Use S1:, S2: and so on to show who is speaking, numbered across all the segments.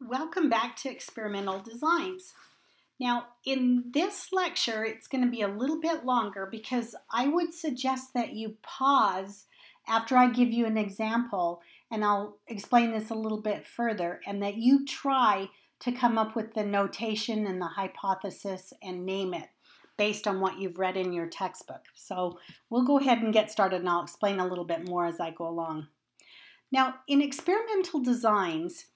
S1: Welcome back to Experimental Designs. Now, in this lecture, it's going to be a little bit longer because I would suggest that you pause after I give you an example, and I'll explain this a little bit further, and that you try to come up with the notation and the hypothesis and name it based on what you've read in your textbook. So we'll go ahead and get started, and I'll explain a little bit more as I go along. Now, in experimental designs,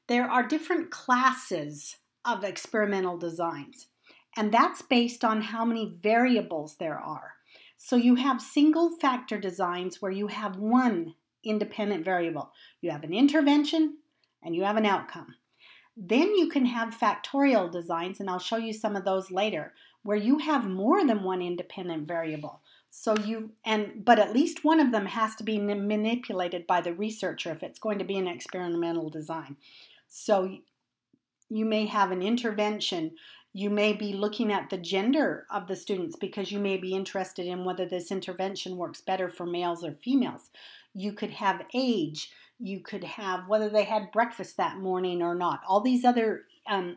S1: there are different classes of experimental designs, and that's based on how many variables there are. So you have single factor designs where you have one independent variable. You have an intervention and you have an outcome. Then you can have factorial designs, and I'll show you some of those later, where you have more than one independent variable. But at least one of them has to be manipulated by the researcher if it's going to be an experimental design. So you may have an intervention. You may be looking at the gender of the students because you may be interested in whether this intervention works better for males or females. You could have age. You could have whether they had breakfast that morning or not. All these other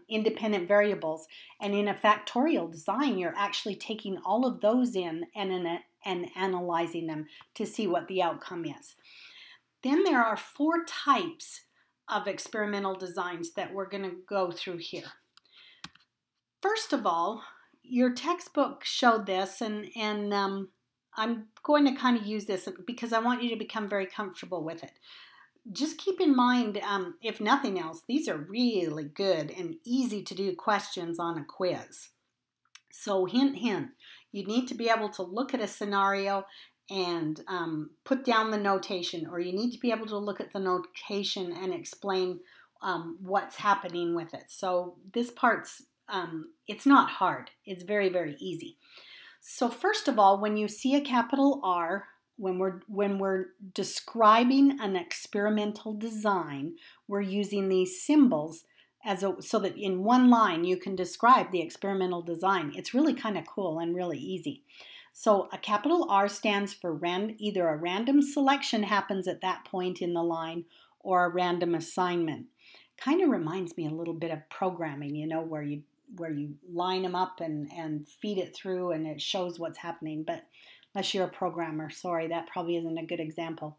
S1: independent variables. And in a factorial design, you're actually taking all of those in and analyzing them to see what the outcome is. Then there are 4 types of experimental designs that we're going to go through here. First of all, your textbook showed this, and I'm going to kind of use this because I want you to become very comfortable with it. Just keep in mind, if nothing else, these are really good and easy to do questions on a quiz. So hint, hint, you need to be able to look at a scenario and put down the notation, or you need to be able to look at the notation and explain what's happening with it. So this part's, it's not hard. It's very, very easy. So first of all, when you see a capital R, when we're describing an experimental design, we're using these symbols so that in one line you can describe the experimental design. It's really kind of cool and really easy. So a capital R stands for either a random selection happens at that point in the line or a random assignment. Kind of reminds me a little bit of programming, you know, where you line them up and feed it through and it shows what's happening. But unless you're a programmer, sorry, that probably isn't a good example.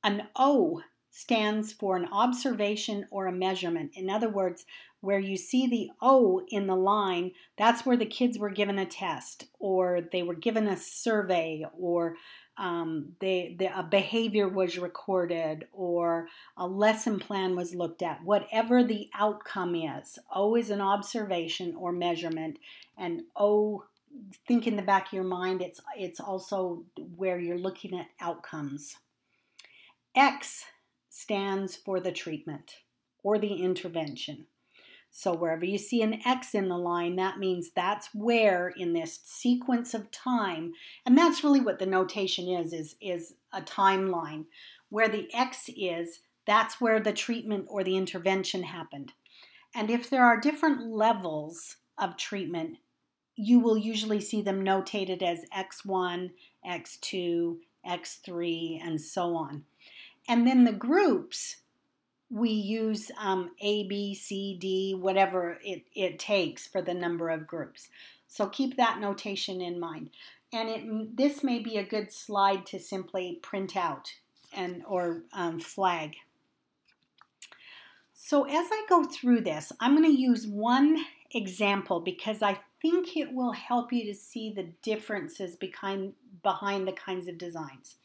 S1: An O stands for an observation or a measurement. In other words, where you see the O in the line, that's where the kids were given a test, or they were given a survey, or a behavior was recorded, or a lesson plan was looked at. Whatever the outcome is, O is an observation or measurement, and O, think in the back of your mind, it's also where you're looking at outcomes. X stands for the treatment or the intervention. So wherever you see an X in the line, that means that's where in this sequence of time, and that's really what the notation is a timeline. Where the X is, that's where the treatment or the intervention happened. And if there are different levels of treatment, you will usually see them notated as X1, X2, X3, and so on. And then the groups, we use A, B, C, D, whatever it takes for the number of groups. So keep that notation in mind. And this may be a good slide to simply print out or flag. So as I go through this, I'm going to use one example because I think it will help you to see the differences behind the kinds of designs.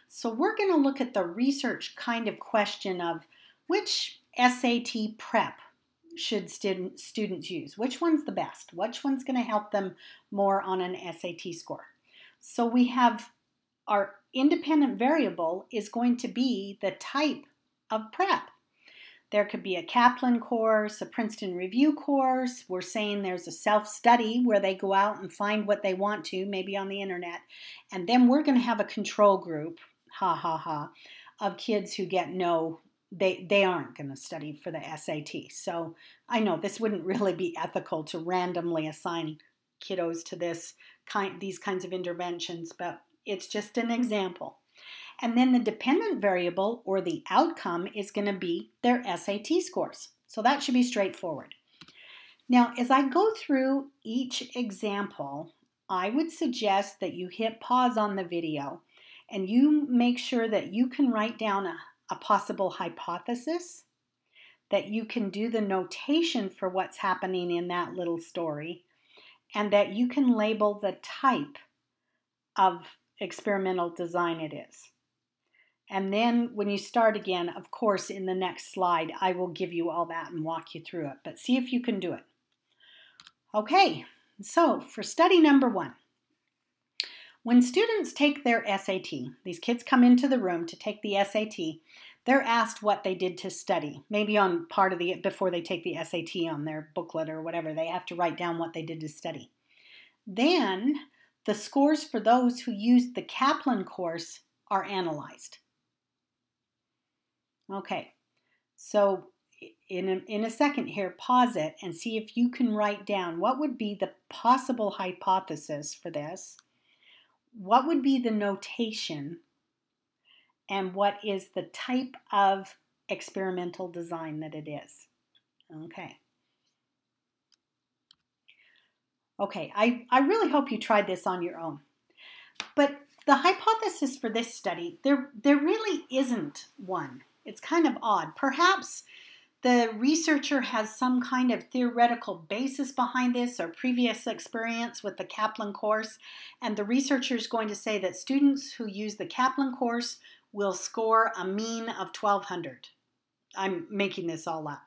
S1: So we're going to look at the research kind of question of which SAT prep should students use? Which one's the best? Which one's going to help them more on an SAT score? So we have our independent variable is going to be the type of prep. There could be a Kaplan course, a Princeton Review course. We're saying there's a self-study where they go out and find what they want to, maybe on the internet. And then we're going to have a control group, of kids who get no, they aren't going to study for the SAT. So I know this wouldn't really be ethical to randomly assign kiddos to these kinds of interventions, but it's just an example. And then the dependent variable or the outcome is going to be their SAT scores. So that should be straightforward. Now, as I go through each example, I would suggest that you hit pause on the video and you make sure that you can write down a possible hypothesis, that you can do the notation for what's happening in that little story, and that you can label the type of experimental design it is. And then when you start again, of course, in the next slide, I will give you all that and walk you through it, but see if you can do it. Okay, so for study number 1, when students take their SAT, these kids come into the room to take the SAT, they're asked what they did to study. Maybe on part of before they take the SAT on their booklet or whatever, they have to write down what they did to study. Then the scores for those who used the Kaplan course are analyzed. Okay, so in a second here, pause it and see if you can write down what would be the possible hypothesis for this, what would be the notation, and what is the type of experimental design that it is. Okay, I really hope you tried this on your own. But the hypothesis for this study, there really isn't one. It's kind of odd. Perhaps the researcher has some kind of theoretical basis behind this or previous experience with the Kaplan course, and the researcher is going to say that students who use the Kaplan course will score a mean of 1200. I'm making this all up.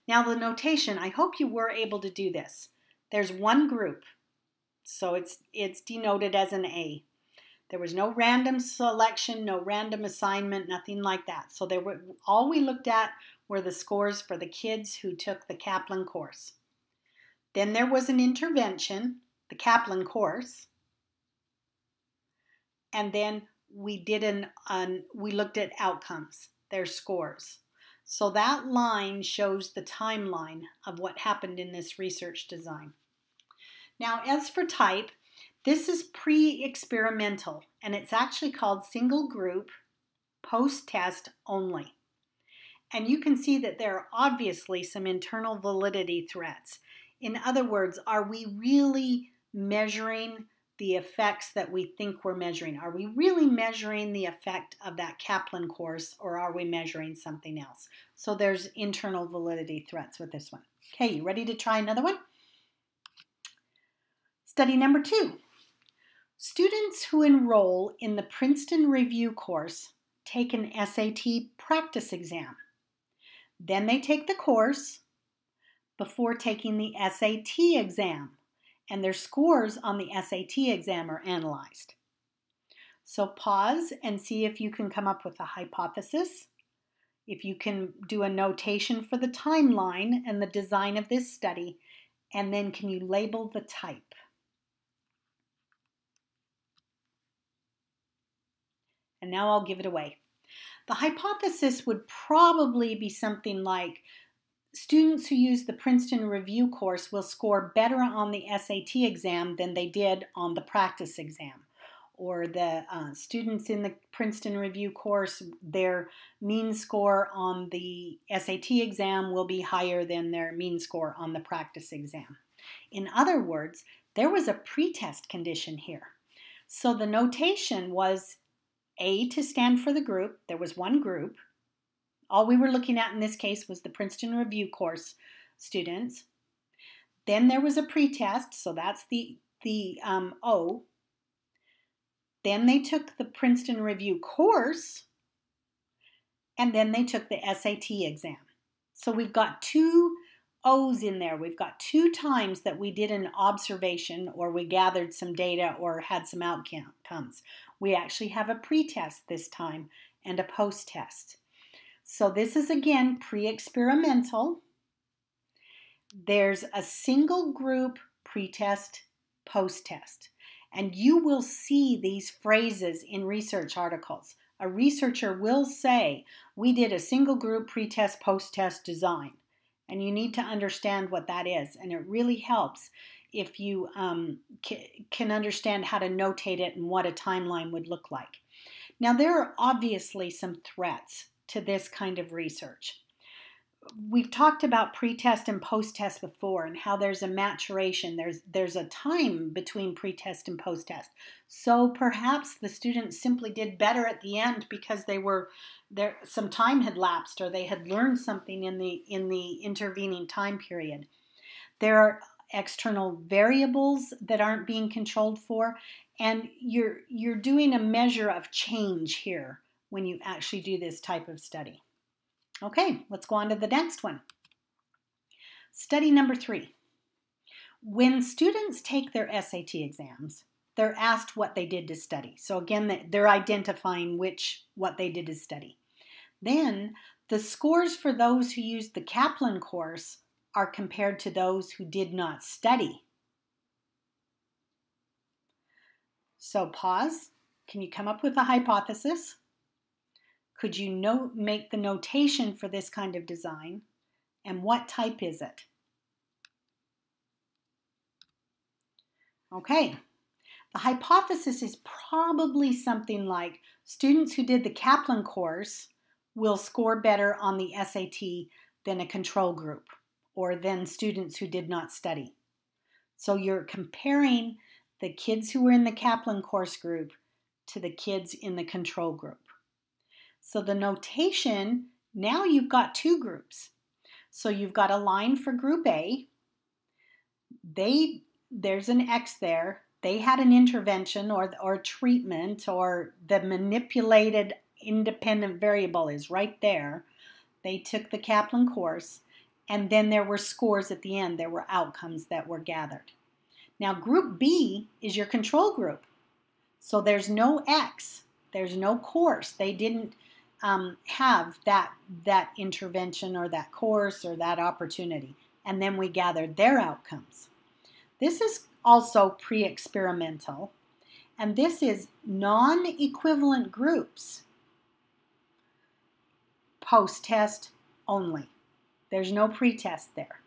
S1: Now the notation, I hope you were able to do this. There's one group, so it's denoted as an A. There was no random selection, no random assignment, nothing like that. So all we looked at were the scores for the kids who took the Kaplan course. Then there was an intervention, the Kaplan course, and then we looked at outcomes, their scores. So that line shows the timeline of what happened in this research design. Now, as for type, this is pre-experimental, and it's actually called single group post-test only. And you can see that there are obviously some internal validity threats. In other words, are we really measuring the effects that we think we're measuring? Are we really measuring the effect of that Kaplan course, or are we measuring something else? So there's internal validity threats with this one. Okay, you ready to try another one? Study number 2. Students who enroll in the Princeton Review course take an SAT practice exam. Then they take the course before taking the SAT exam, and their scores on the SAT exam are analyzed. So pause and see if you can come up with a hypothesis, if you can do a notation for the timeline and the design of this study, and then can you label the type? And now I'll give it away. The hypothesis would probably be something like students who use the Princeton Review course will score better on the SAT exam than they did on the practice exam. Or the students in the Princeton Review course, their mean score on the SAT exam will be higher than their mean score on the practice exam. In other words, there was a pretest condition here. So the notation was A to stand for the group. There was one group. All we were looking at in this case was the Princeton Review course students. Then there was a pretest, so that's the O. Then they took the Princeton Review course, and then they took the SAT exam. So we've got 2 O's in there. We've got 2 times that we did an observation, or we gathered some data or had some outcomes. We actually have a pretest this time and a post-test. So this is again pre-experimental. There's a single group pretest, post-test. And you will see these phrases in research articles. A researcher will say, we did a single group pretest, post-test design. And you need to understand what that is. And it really helps if you can understand how to notate it and what a timeline would look like. Now, there are obviously some threats to this kind of research. we've talked about pre-test and post-test before and how there's a maturation. There's a time between pre-test and post-test. So perhaps the students simply did better at the end because they were there, some time had lapsed, or they had learned something in the intervening time period. There are external variables that aren't being controlled for, and you're doing a measure of change here when you actually do this type of study. Okay, let's go on to the next one. Study number 3. When students take their SAT exams, they're asked what they did to study. So again, they're identifying what they did to study. Then the scores for those who used the Kaplan course are compared to those who did not study. So pause. Can you come up with a hypothesis? Could you make the notation for this kind of design? And what type is it? Okay, the hypothesis is probably something like students who did the Kaplan course will score better on the SAT than a control group, or than students who did not study. So you're comparing the kids who were in the Kaplan course group to the kids in the control group. So the notation, now you've got 2 groups. So you've got a line for group A. There's an X there. They had an intervention or treatment, or the manipulated independent variable is right there. They took the Kaplan course, and then there were scores at the end. There were outcomes that were gathered. Now group B is your control group. So there's no X. There's no course. They didn't have that intervention or that course or that opportunity. And then we gathered their outcomes. This is also pre-experimental, and this is non-equivalent groups, post-test only. There's no pre-test there.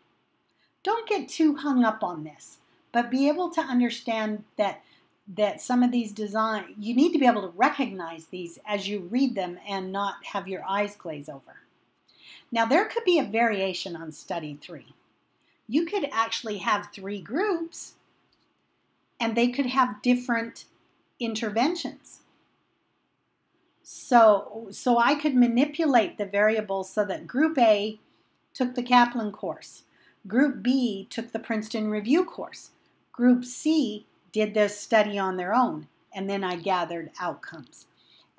S1: Don't get too hung up on this, but be able to understand that some of these design, you need to be able to recognize these as you read them and not have your eyes glaze over. Now there could be a variation on study 3. You could actually have 3 groups and they could have different interventions. So I could manipulate the variables so that group A took the Kaplan course, group B took the Princeton Review course, group C did this study on their own, and then I gathered outcomes.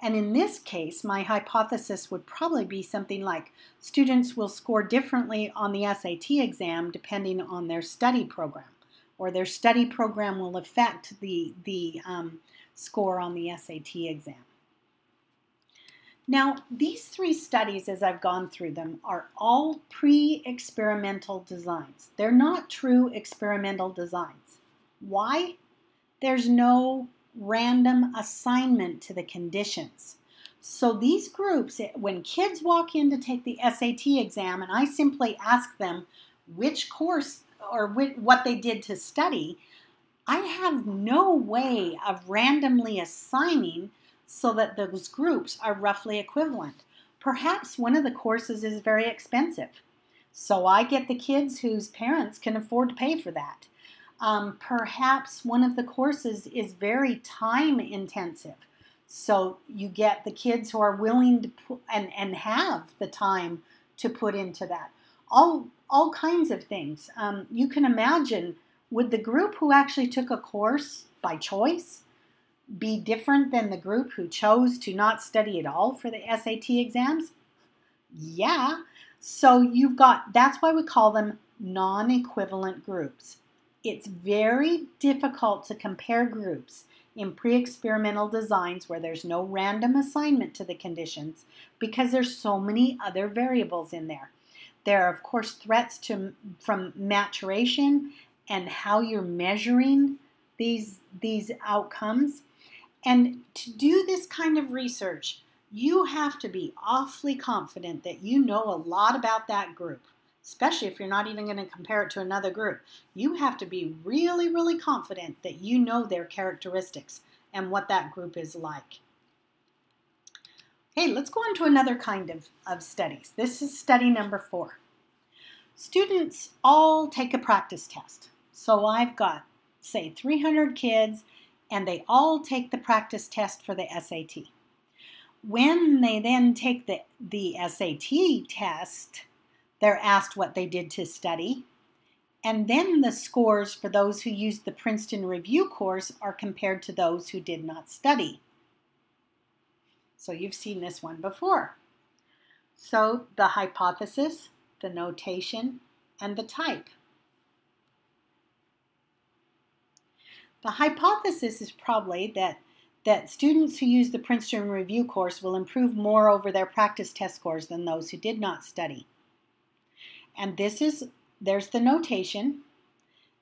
S1: And in this case, my hypothesis would probably be something like students will score differently on the SAT exam depending on their study program, or their study program will affect the score on the SAT exam. Now, these 3 studies, as I've gone through them, are all pre-experimental designs. They're not true experimental designs. Why? There's no random assignment to the conditions. So these groups, when kids walk in to take the SAT exam and I simply ask them which course or what they did to study, I have no way of randomly assigning so that those groups are roughly equivalent. Perhaps one of the courses is very expensive, so I get the kids whose parents can afford to pay for that. Perhaps one of the courses is very time intensive, so you get the kids who are willing to put and have the time to put into that. All kinds of things. You can imagine, would the group who actually took a course by choice be different than the group who chose to not study at all for the SAT exams? Yeah. So that's why we call them non-equivalent groups. It's very difficult to compare groups in pre-experimental designs where there's no random assignment to the conditions because there's so many other variables in there. There are, of course, threats from maturation and how you're measuring these outcomes. And to do this kind of research, you have to be awfully confident that you know a lot about that group, especially if you're not even going to compare it to another group. You have to be really, really confident that you know their characteristics and what that group is like. Okay, let's go on to another kind of studies. This is study number 4. students all take a practice test. So I've got, say, 300 kids, and they all take the practice test for the SAT. When they then take the SAT test, they're asked what they did to study, and then the scores for those who used the Princeton Review course are compared to those who did not study. So you've seen this one before. So the hypothesis, the notation, and the type. The hypothesis is probably that students who use the Princeton Review course will improve more over their practice test scores than those who did not study. And there's the notation,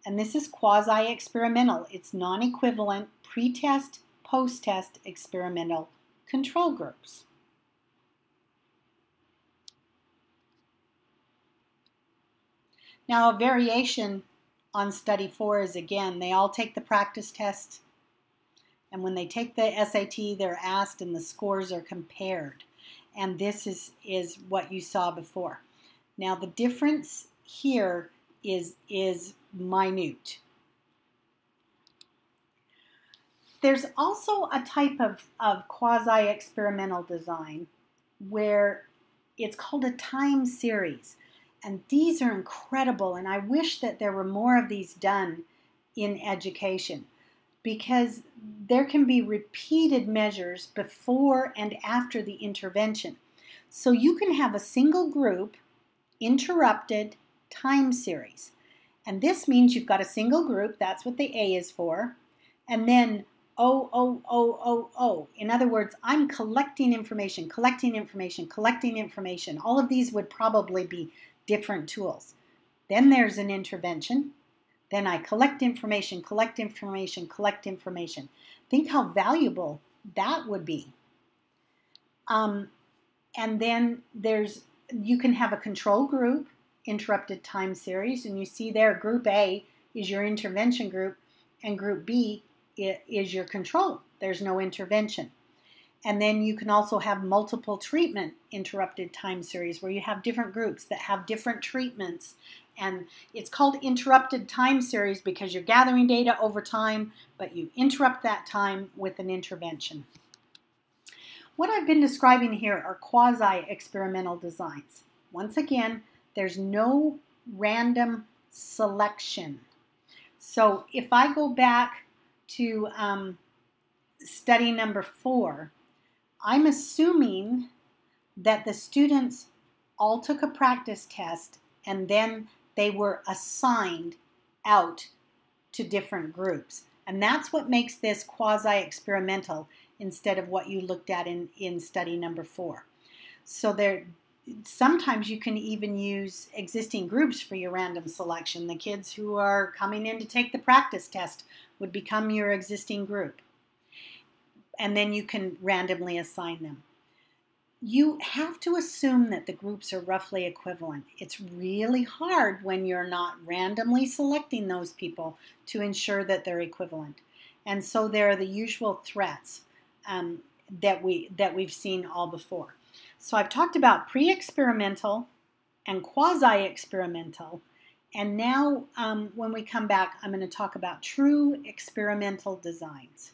S1: and this is quasi-experimental. It's non-equivalent, pre-test, post-test experimental control groups. Now, a variation on study 4 is, again, they all take the practice test, and when they take the SAT, they're asked and the scores are compared. And this is what you saw before. Now, the difference here is minute. There's also a type of quasi-experimental design where it's called a time series. And these are incredible, and I wish that there were more of these done in education, because there can be repeated measures before and after the intervention. So you can have a single group, interrupted, time series. And this means you've got a single group, that's what the A is for, and then O, O, O, O, O. In other words, I'm collecting information, collecting information, collecting information. All of these would probably be different tools. Then there's an intervention. Then I collect information, collect information, collect information. Think how valuable that would be. And then you can have a control group, interrupted time series, and you see there group A is your intervention group and group B is your control. There's no intervention. And then you can also have multiple treatment interrupted time series where you have different groups that have different treatments. And it's called interrupted time series because you're gathering data over time, but you interrupt that time with an intervention. What I've been describing here are quasi-experimental designs. Once again, there's no random selection. So if I go back to study number 4, I'm assuming that the students all took a practice test and then they were assigned out to different groups. And that's what makes this quasi-experimental instead of what you looked at in study number 4. So sometimes you can even use existing groups for your random selection. The kids who are coming in to take the practice test would become your existing group. And then you can randomly assign them. You have to assume that the groups are roughly equivalent. It's really hard when you're not randomly selecting those people to ensure that they're equivalent. And so there are the usual threats that we've seen all before. So I've talked about pre-experimental and quasi-experimental. And now when we come back, I'm going to talk about true experimental designs.